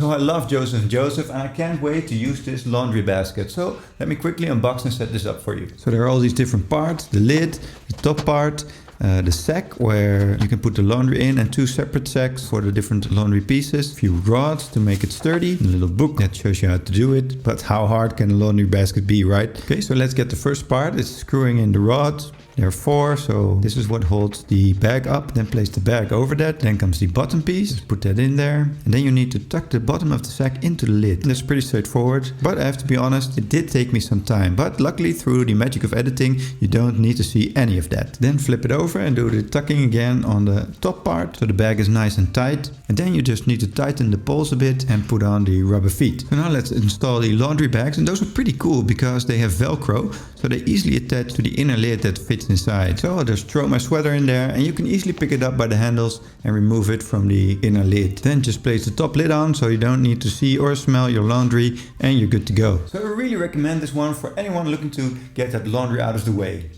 So I love Joseph Joseph and I can't wait to use this laundry basket. So let me quickly unbox and set this up for you. So there are all these different parts, the lid, the top part, the sack where you can put the laundry in, and 2 separate sacks for the different laundry pieces, a few rods to make it sturdy, a little book that shows you how to do it, but how hard can a laundry basket be, right? Okay, so let's get the first part. It's screwing in the rods. There are 4, so this is what holds the bag up. Then place the bag over that. Then comes the bottom piece. Just put that in there. And then you need to tuck the bottom of the sack into the lid. That's pretty straightforward. But I have to be honest, it did take me some time. But luckily, through the magic of editing, you don't need to see any of that. Then flip it over and do the tucking again on the top part, so the bag is nice and tight. And then you just need to tighten the poles a bit and put on the rubber feet. So now let's install the laundry bags. And those are pretty cool because they have Velcro, so they easily attach to the inner lid that fits inside. So I'll just throw my sweater in there and you can easily pick it up by the handles and remove it from the inner lid. Then just place the top lid on so you don't need to see or smell your laundry and you're good to go. So I really recommend this one for anyone looking to get that laundry out of the way.